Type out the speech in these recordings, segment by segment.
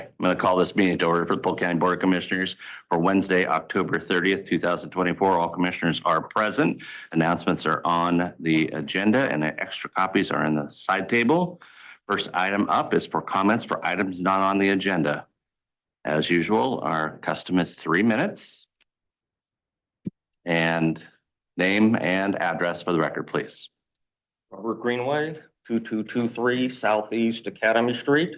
I'm going to call this meeting to order for the Polk County Board of Commissioners for Wednesday, October 30th, 2024. All commissioners are present. Announcements are on the agenda and the extra copies are in the side table. First item up is for comments for items not on the agenda. As usual, our custom is 3 minutes. And name and address for the record, please. Robert Greenway, 2223 Southeast Academy Street.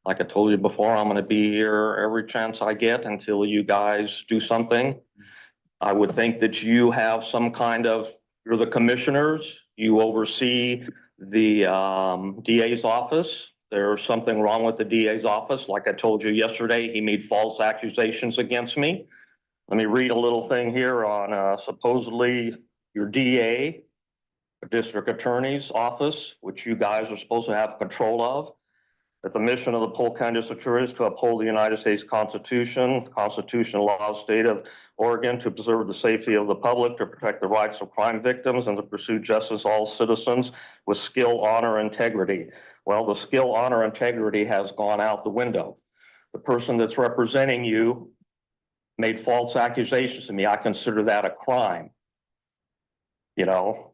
Like I told you before, I'm going to be here every chance I get until you guys do something. I would think that you have some kind of, you're the commissioners, you oversee the DA's office. There's something wrong with the DA's office. Like I told you yesterday, he made false accusations against me. Let me read a little thing here on supposedly your DA, district attorney's office, which you guys are supposed to have control of. That the mission of the Polk County District Attorney is to uphold the United States Constitution, constitutional law of the state of Oregon, to preserve the safety of the public, to protect the rights of crime victims, and to pursue justice all citizens with skill, honor, and integrity. Well, the skill, honor, integrity has gone out the window. The person that's representing you made false accusations to me. I consider that a crime. You know,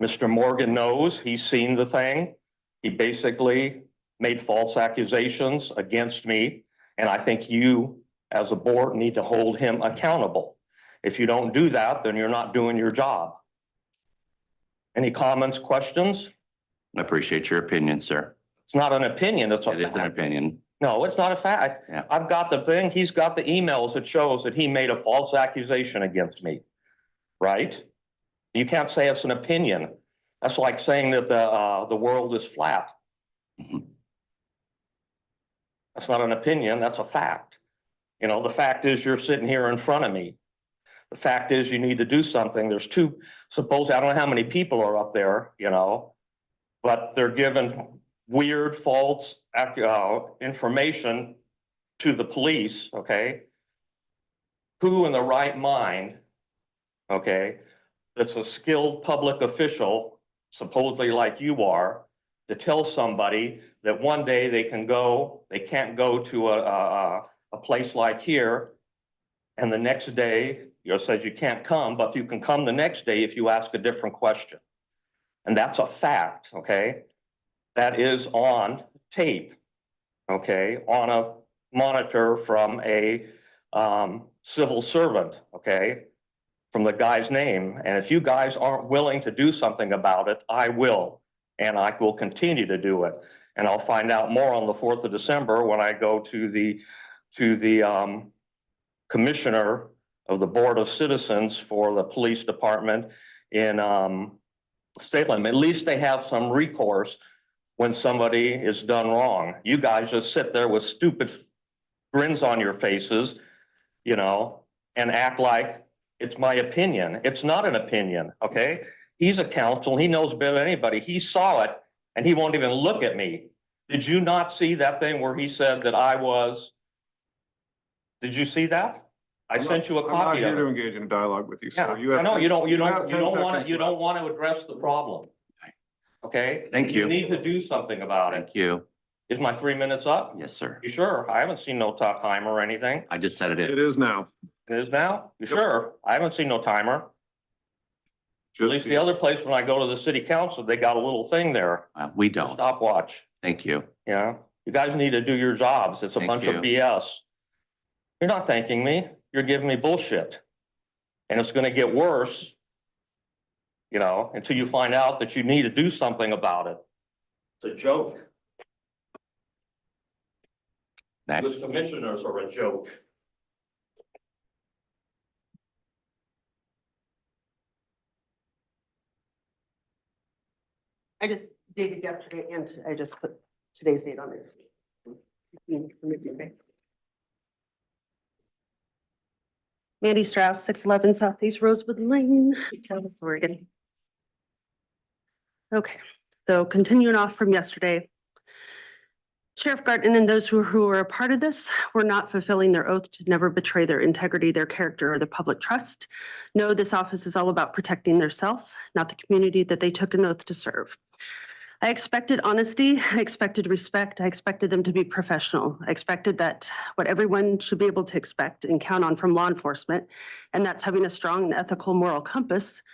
Mr. Morgan knows, he's seen the thing. He basically made false accusations against me. And I think you as a board need to hold him accountable. If you don't do that, then you're not doing your job. Any comments, questions? I appreciate your opinion, sir. It's not an opinion, it's a fact. It's an opinion. No, it's not a fact. Yeah. I've got the thing, he's got the emails that shows that he made a false accusation against me, right? You can't say it's an opinion. That's like saying that the world is flat. Mm-hmm. That's not an opinion, that's a fact. You know, the fact is you're sitting here in front of me. The fact is you need to do something. There's two, suppose, I don't know how many people are up there, you know, but they're given weird, false information to the police, okay? Who in the right mind, okay, that's a skilled public official, supposedly like you are, to tell somebody that one day they can't go to a place like here, and the next day, says you can't come, but you can come the next day if you ask a different question. And that's a fact, okay? That is on tape, okay? On a monitor from a civil servant, okay? From the guy's name. And if you guys aren't willing to do something about it, I will. And I will continue to do it. And I'll find out more on the 4th of December when I go to the commissioner of the Board of Citizens for the police department in Salem. At least they have some recourse when somebody is done wrong. You guys just sit there with stupid grins on your faces, you know, and act like it's my opinion. It's not an opinion, okay? He's a counsel. He knows better than anybody. He saw it and he won't even look at me. Did you not see that thing where he said that I was? Did you see that? I sent you a copy of it. I'm not here to engage in a dialogue with you, sir. Yeah, I know you don't want to address the problem. Okay? Thank you. You need to do something about it. Thank you. Is my 3 minutes up? Yes, sir. You sure? I haven't seen no timer or anything. I just said it is. It is now. It is now? You Yep. sure? I haven't seen no timer. At least the other place, when I go to the city council, they got a little thing there. We don't. Stopwatch. Thank you. Yeah. You guys need to do your jobs. It's a bunch of BS. You're not thanking me. You're giving me bullshit. And it's going to get worse, you know, until you find out that you need to do something about it. It's a joke. Next. Those commissioners are a joke. I just dated yesterday and I just put today's date on it. Mandy Strauss, 611 Southeast Rosewood Lane, Dallas, Oregon. Okay, so continuing off from yesterday. Sheriff Garton and those who were a part of this were not fulfilling their oath to never betray their integrity, their character, or the public trust. No, this office is all about protecting their self, not the community that they took an oath to serve. I expected honesty. I expected respect. I expected them to be professional. I expected that what everyone should be able to expect and count on from law enforcement, and that's having a strong and ethical moral compass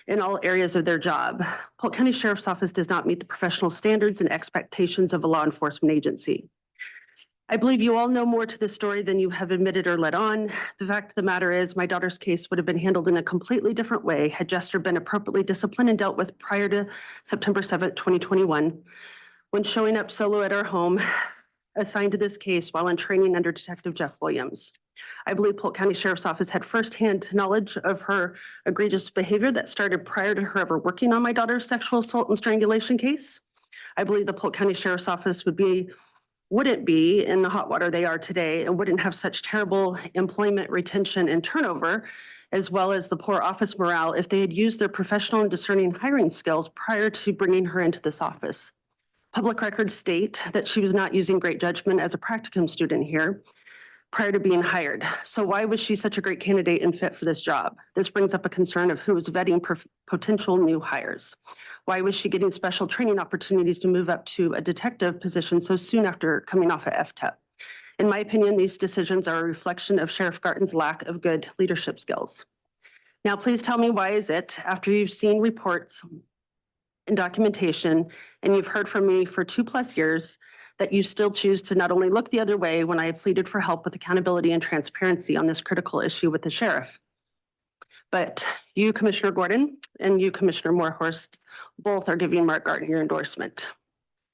in all areas of their job. Polk County Sheriff's Office does not meet the professional standards and expectations of a law enforcement agency. I believe you all know more to this story than you have admitted or let on. The fact of the matter is my daughter's case would have been handled in a completely different way had Jester been appropriately disciplined and dealt with prior to September 7th, 2021, when showing up solo at our home assigned to this case while in training under Detective Jeff Williams. I believe Polk County Sheriff's Office had firsthand knowledge of her egregious behavior that started prior to her ever working on my daughter's sexual assault and strangulation case. I believe the Polk County Sheriff's Office wouldn't be in the hot water they are today and wouldn't have such terrible employment retention and turnover, as well as the poor office morale if they had used their professional and discerning hiring skills prior to bringing her into this office. Public records state that she was not using great judgment as a practicum student here prior to being hired. So why was she such a great candidate and fit for this job? This brings up a concern of who was vetting potential new hires. Why was she getting special training opportunities to move up to a detective position so soon after coming off of FTEP? In my opinion, these decisions are a reflection of Sheriff Garton's lack of good leadership skills. Now, please tell me, why is it, after you've seen reports and documentation, and you've heard from me for 2+ years, that you still choose to not only look the other way when I have pleaded for help with accountability and transparency on this critical issue with the sheriff? But you, Commissioner Gordon, and you, Commissioner Moorhorst, both are giving Mark Garton your endorsement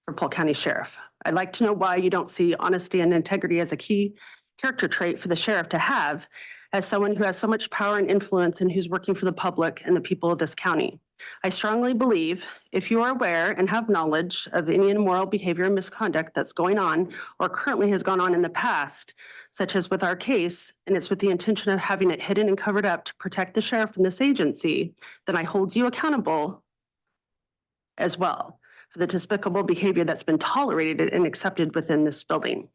for Polk County Sheriff. I'd like to know why you don't see honesty and integrity as a key character trait for the sheriff to have as someone who has so much power and influence and who's working for the public and the people of this county. I strongly believe if you are aware and have knowledge of any immoral behavior and misconduct that's going on or currently has gone on in the past, such as with our case, and it's with the intention of having it hidden and covered up to protect the sheriff and this agency, then I hold you accountable as well for the despicable behavior that's been tolerated and accepted within this building.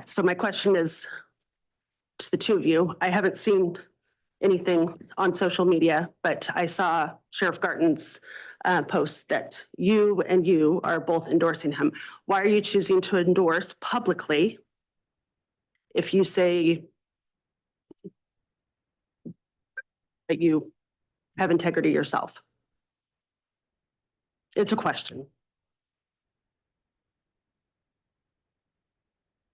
So my question is to the two of you. I haven't seen anything on social media, but I saw Sheriff Garton's post that you are both endorsing him. Why are you choosing to endorse publicly if you say that you have integrity yourself? It's a question.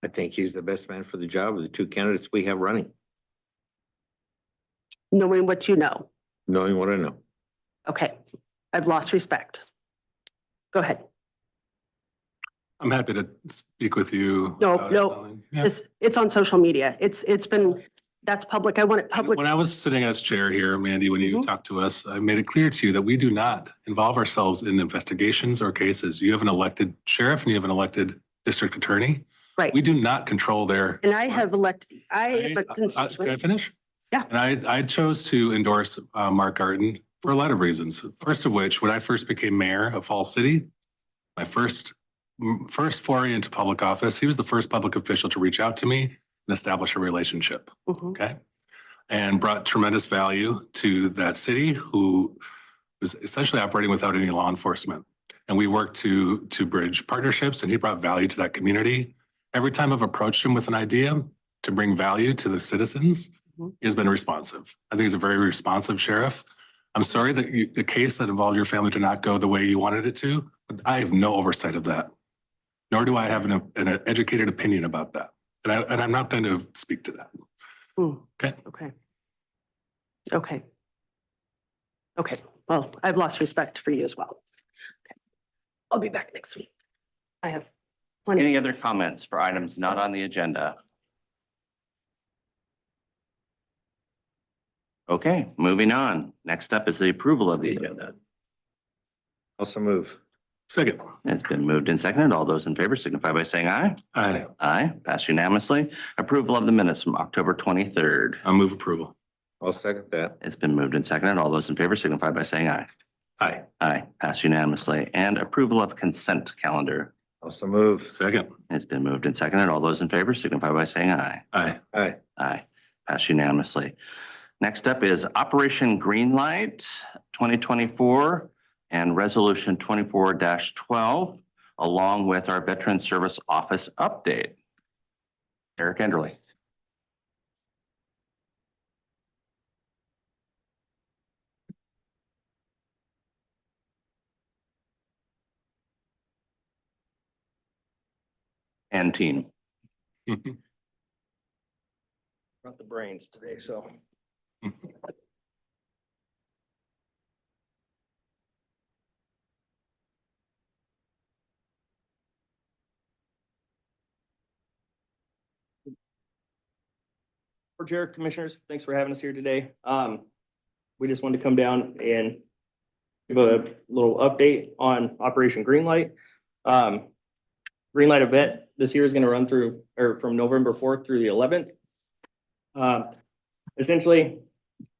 I think he's the best man for the job of the two candidates we have running, Knowing what you know. knowing what I know. Okay, I've lost respect. Go ahead. I'm happy to speak with you. No, about it, no. Ellen. Yeah. It's on social media. That's public. I want it public. When I was sitting as chair here, Mandy, when you Mhm. talked to us, I made it clear to you that we do not involve ourselves in investigations or cases. You have an elected sheriff and you have an elected district attorney. Right. We do not control their. And I have elected, I have a Can I constituent. finish? Yeah. And I chose to endorse Mark Garton for a lot of reasons. First of which, when I first became mayor of Falls City, my first foray into public office, he was the first public official to reach out to me and establish a relationship. Mhm. Okay. And brought tremendous value to that city, who was essentially operating without any law enforcement. And we worked to bridge partnerships, and he brought value to that community. Every time I've approached him with an idea to bring value to the citizens, Mhm. he has been responsive. I think he's a very responsive sheriff. I'm sorry that the case that involved your family did not go the way you wanted it to, but I have no oversight of that. Nor do I have an educated opinion about that. And I'm not going to speak to that. Okay. Okay. Okay. Okay. Well, I've lost respect for you as well. Okay. I'll be back next week. I have plenty. Any other comments for items not on the agenda? Okay, moving on. Next up is the approval of the agenda. Also move. Second. It's been moved and seconded. All those in favor signify by saying aye. Aye. Aye, passed unanimously. Approval of the minutes from October 23rd. I'll move approval. I'll second that. It's been moved and seconded. All those in favor signify by saying aye. Aye. Aye, passed unanimously. And approval of consent calendar. Also move. Second. It's been moved and seconded. All those in favor signify by saying aye. Aye. Aye. Aye, passed unanimously. Next up is Operation Greenlight 2024 and Resolution 24-12, along with our Veteran Service Office update. Eric Enderle. And team. Brought the brains today, so. For Jared, Commissioners, thanks for having us here today. We just wanted to come down and give a little update on Operation Greenlight. Greenlight event this year is going to run through, or from November 4th through the 11th. Essentially,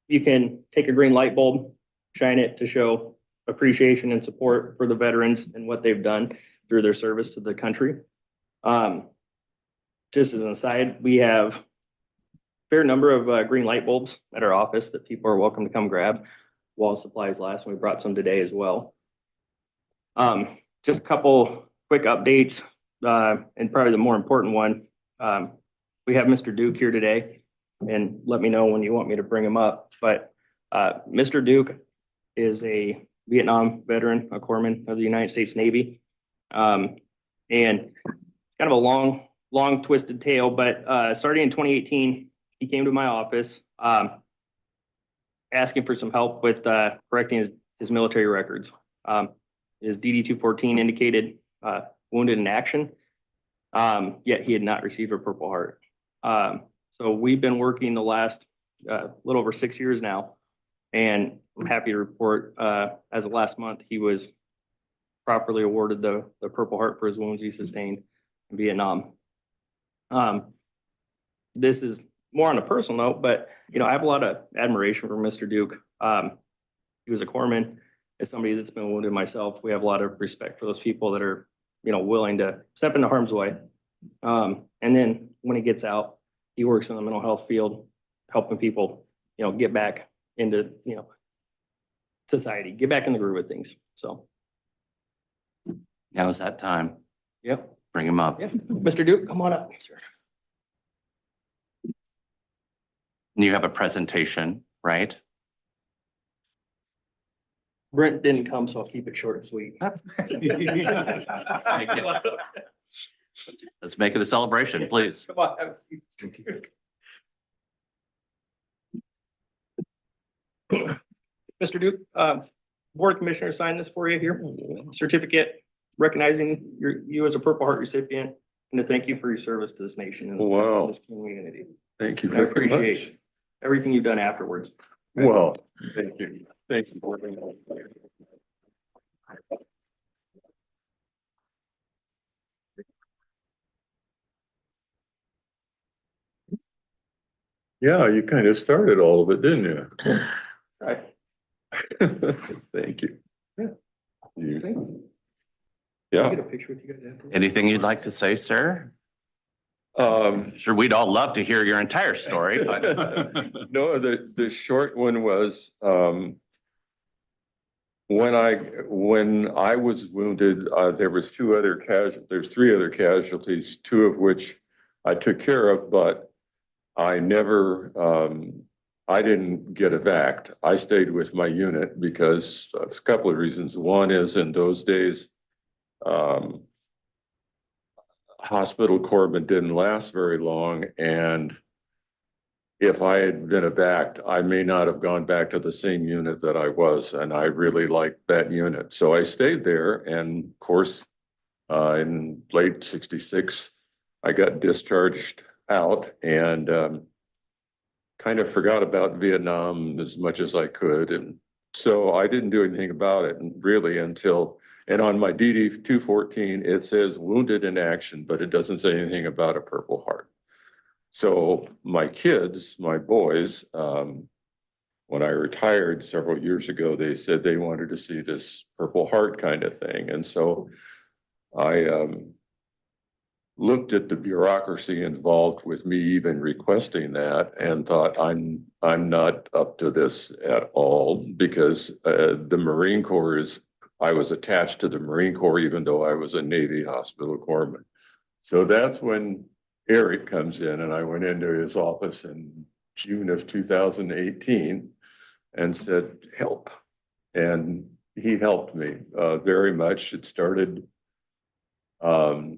you can take a green light bulb, shine it to show appreciation and support for the veterans and what they've done through their service to the country. Just as an aside, we have a fair number of green light bulbs at our office that people are welcome to come grab while supplies last, and we brought some today as well. Just a couple quick updates, and probably the more important one. We have Mr. Duke here today, and let me know when you want me to bring him up. But Mr. Duke is a Vietnam veteran, a corpsman of the United States Navy. And kind of a long twisted tale, but starting in 2018, he came to my office asking for some help with correcting his military records. His DD-214 indicated wounded in action, yet he had not received a Purple Heart. So we've been working the last little over 6 years now, and I'm happy to report as of last month, he was properly awarded the Purple Heart for his wounds he sustained in Vietnam. This is more on a personal note, but I have a lot of admiration for Mr. Duke. He was a corpsman. As somebody that's been wounded myself, we have a lot of respect for those people that are, willing to step into harm's way. And then when he gets out, he works in the mental health field, helping people, get back into, society, get back in the groove of things. So. Now is that time. Yep. Bring him up. Yeah. Mr. Duke, come on up, sir. And you have a presentation, right? Brent didn't come, so I'll keep it short and sweet. Let's make it a celebration, please. Come on, have a seat. Mr. Duke, Board of Commissioners signed this for you here. Certificate recognizing you as a Purple Heart recipient, and to thank you for your service to this nation and Wow. this community. Thank you I very appreciate much. everything you've done afterwards. Well, thank you. Thank you. Yeah, you kind of started all of it, didn't you? Right. Thank you. Yeah. You- Can I Yeah. get a picture with you guys afterwards? Anything you'd like to say, sir? Um, Sure, we'd all love to hear your entire story, but no, the short one was, when I was wounded, there was there's 3 other casualties, 2 of which I took care of, but I never, I didn't get evac. I stayed with my unit because of a couple of reasons. One is in those days, hospital corpsman didn't last very long, and if I had been evac, I may not have gone back to the same unit that I was, and I really liked that unit. So I stayed there, and of course, in late '66, I got discharged out and kind of forgot about Vietnam as much as I could. And so I didn't do anything about it really until, and on my DD-214, it says wounded in action, but it doesn't say anything about a Purple Heart. So my kids, my boys, when I retired several years ago, they said they wanted to see this Purple Heart kind of thing. And so I looked at the bureaucracy involved with me even requesting that and thought, I'm not up to this at all, because the Marine Corps is I was attached to the Marine Corps, even though I was a Navy hospital corpsman. So that's when Eric comes in, and I went into his office in June of 2018 and said, help. And he helped me very much. It started, God,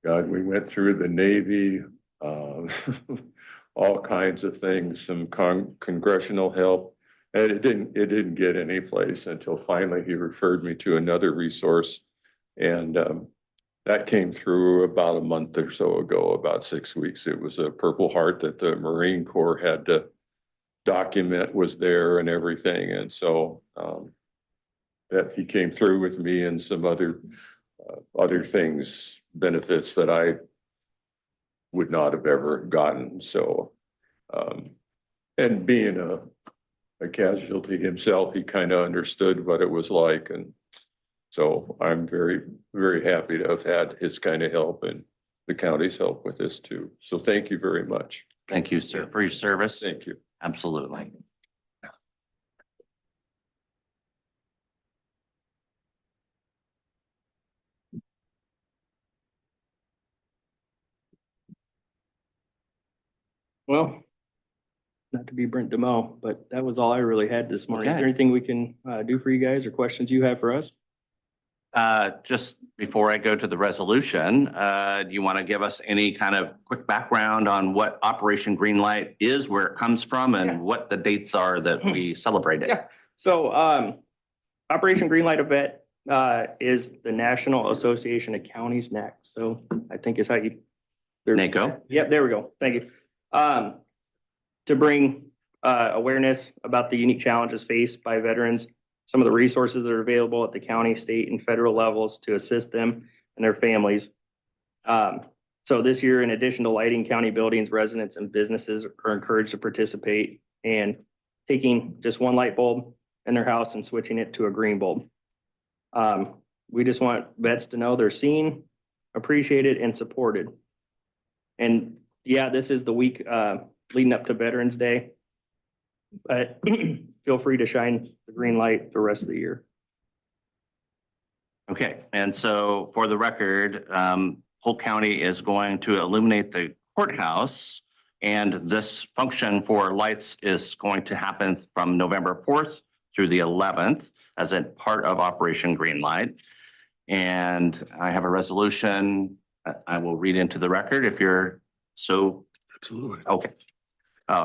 we went through the Navy, all kinds of things, some congressional help. And it didn't get any place until finally he referred me to another resource. And that came through about a month or so ago, about 6 weeks. It was a Purple Heart that the Marine Corps had to document was there and everything. And so that he came through with me and some other things, benefits that I would not have ever gotten. So, and being a casualty himself, he kind of understood what it was like. And so I'm very, very happy to have had his kind of help and the county's help with this too. So thank you very much. Thank you, sir, for your service. Thank you. Absolutely. Well, not to be Brent DeMo, but that was all I really had this morning. Is Okay. there anything we can do for you guys or questions you have for us? Just before I go to the resolution, do you want to give us any kind of quick background on what Operation Greenlight is, where it comes from, and Yeah. what the dates are that we celebrate it? Yeah. So Operation Greenlight Event is the National Association of Counties NAC. So I think is how you. NACO. Yep, there we go. Thank you. To bring awareness about the unique challenges faced by veterans, some of the resources that are available at the county, state, and federal levels to assist them and their families. So this year, in addition to lighting county buildings, residents and businesses are encouraged to participate and taking just one light bulb in their house and switching it to a green bulb. We just want vets to know they're seen, appreciated, and supported. And yeah, this is the week leading up to Veterans Day. But feel free to shine the green light the rest of the year. Okay, and so for the record, Polk County is going to illuminate the courthouse. And this function for lights is going to happen from November 4th through the 11th as a part of Operation Greenlight. And I have a resolution that I will read into the record if you're so. Absolutely. Okay.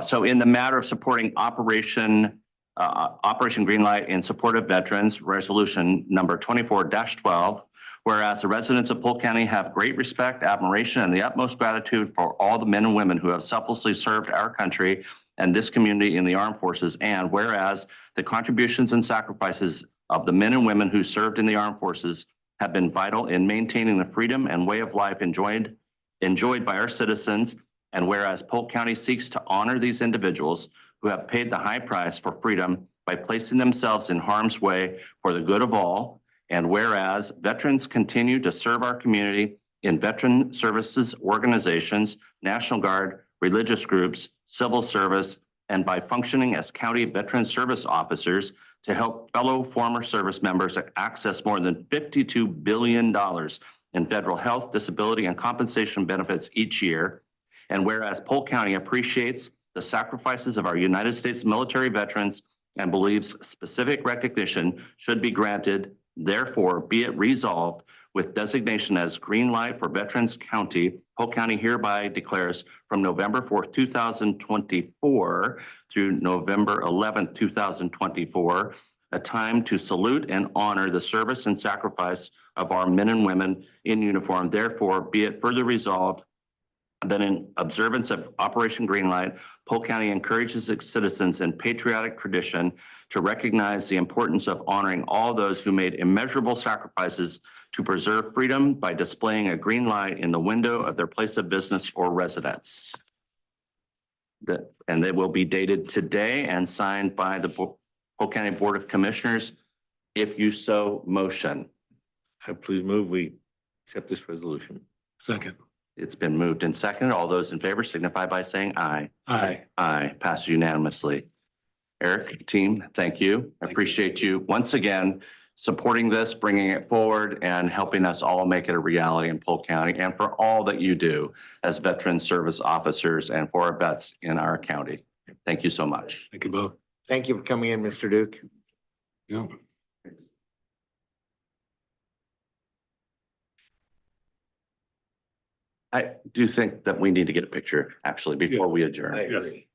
So in the matter of supporting Operation Greenlight in support of veterans, resolution number 24-12, whereas the residents of Polk County have great respect, admiration, and the utmost gratitude for all the men and women who have selflessly served our country and this community in the armed forces, and whereas the contributions and sacrifices of the men and women who served in the armed forces have been vital in maintaining the freedom and way of life enjoyed by our citizens, and whereas Polk County seeks to honor these individuals who have paid the high price for freedom by placing themselves in harm's way for the good of all, and whereas veterans continue to serve our community in veteran services organizations, National Guard, religious groups, civil service, and by functioning as county veteran service officers to help fellow former service members access more than $52 billion in federal health, disability, and compensation benefits each year. And whereas Polk County appreciates the sacrifices of our United States military veterans and believes specific recognition should be granted, therefore be it resolved with designation as Green Light for Veterans County, Polk County hereby declares from November 4th, 2024 through November 11th, 2024, a time to salute and honor the service and sacrifice of our men and women in uniform. Therefore, be it further resolved that in observance of Operation Greenlight, Polk County encourages its citizens in patriotic tradition to recognize the importance of honoring all those who made immeasurable sacrifices to preserve freedom by displaying a green light in the window of their place of business or residence. And they will be dated today and signed by the Polk County Board of Commissioners, if you so motion. I please move we accept this resolution. Second. It's been moved and seconded. All those in favor signify by saying aye. Aye. Aye, passes unanimously. Eric, team, thank you. I appreciate you once again supporting this, bringing it forward, and helping us all make it a reality in Polk County, and for all that you do as veteran service officers and for our vets in our county. Thank you so much. Thank you both. Thank you for coming in, Mr. Duke. Yeah. I do think that we need to get a picture, actually, before we adjourn. I Yes. agree.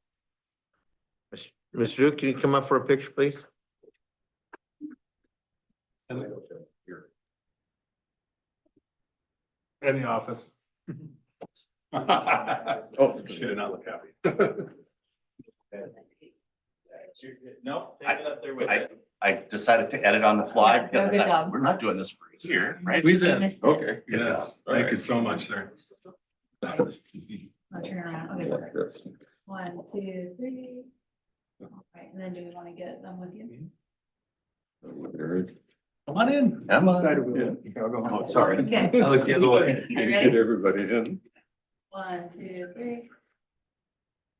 Mr. Duke, can you come up for a picture, please? In the office. Oh, she did not look happy. No, I decided to edit on the fly. Yeah, because I good thought, job. We're not doing this for here, right? Squeeze in. Missed it. Okay. Yes, thank you so much, sir. I'll turn around. Okay, perfect. 1, 2, 3. Right, and then do we want to get them with you? Come on in. Emma. Oh, sorry. Okay. I looked the other way. You ready? everybody in. 1, 2, 3.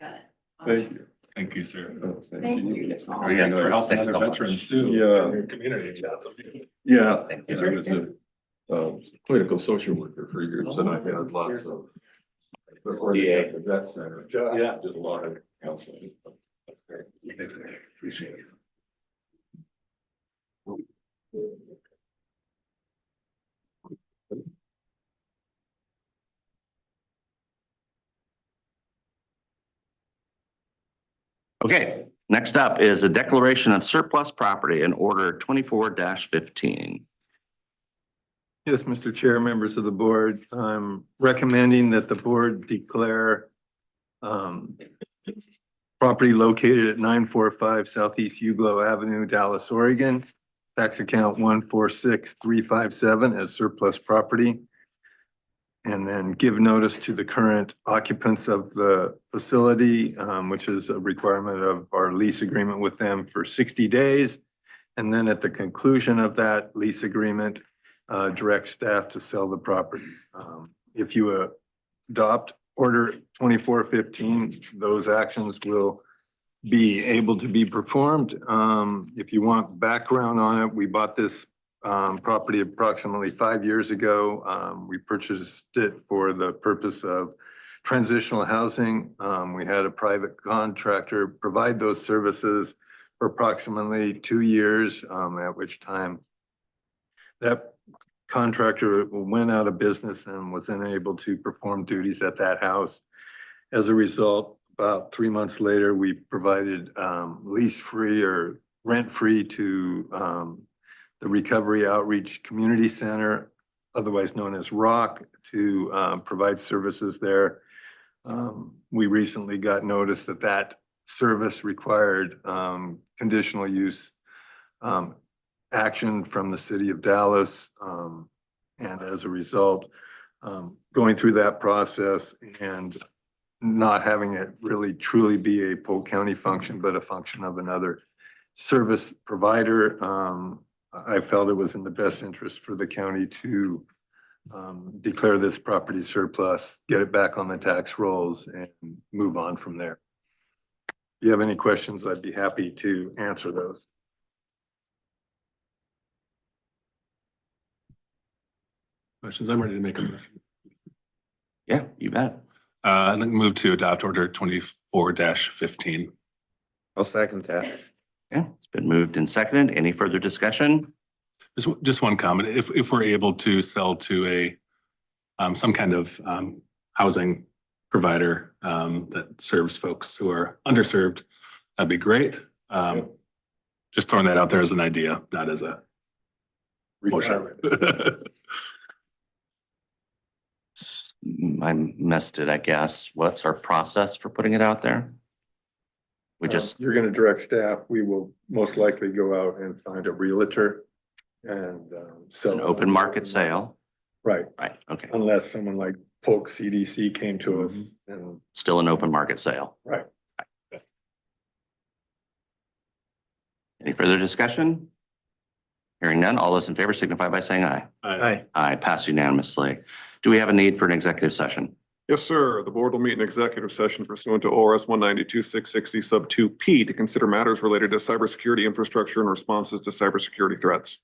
Got it. Thank you. Thank you, sir. Thank you. Yes, For helping thanks other so much. veterans too. Yeah. in your community. Yeah, Thank and you. I was a clinical social worker for years and I had lots of. DA. That center. Yeah. Did a lot of counseling. Thanks, sir. Appreciate it. Okay, next up is a declaration of surplus property in order 24-15. Yes, Mr. Chair, members of the board, I'm recommending that the board declare property located at 945 Southeast Uglo Avenue, Dallas, Oregon, tax account 146357 as surplus property. And then give notice to the current occupants of the facility, which is a requirement of our lease agreement with them for 60 days. And then at the conclusion of that lease agreement, direct staff to sell the property. If you adopt order 2415, those actions will be able to be performed. If you want background on it, we bought this property approximately 5 years ago. We purchased it for the purpose of transitional housing. We had a private contractor provide those services for approximately 2 years, at which time that contractor went out of business and was unable to perform duties at that house. As a result, about 3 months later, we provided lease-free or rent-free to the Recovery Outreach Community Center, otherwise known as ROC, to provide services there. We recently got notice that that service required conditional use action from the city of Dallas. And as a result, going through that process and not having it really truly be a Polk County function, but a function of another service provider, I felt it was in the best interest for the county to declare this property surplus, get it back on the tax rolls and move on from there. If you have any questions, I'd be happy to answer those. Questions? I'm ready to make a motion. Yeah, you bet. I'd like to move to adopt order 24-15. I'll second that. Yeah, it's been moved and seconded. Any further discussion? Just one comment. If we're able to sell to a some kind of housing provider that serves folks who are underserved, that'd be great. Just throwing that out there as an idea, not as a motion. I missed it, I guess. What's our process for putting it out there? We just, You're gonna direct staff. We will most likely go out and find a realtor and sell. an it open on the market open sale, Right, right? Okay, unless someone like Polk CDC came to us and, still an open market sale. right. Any further discussion? Hearing none, all those in favor signify by saying aye. Aye. Aye, pass unanimously. Do we have a need for an executive session? Yes, sir. The board will meet in executive session pursuant to ORS 192-660 sub 2P to consider matters related to cybersecurity infrastructure and responses to cybersecurity threats.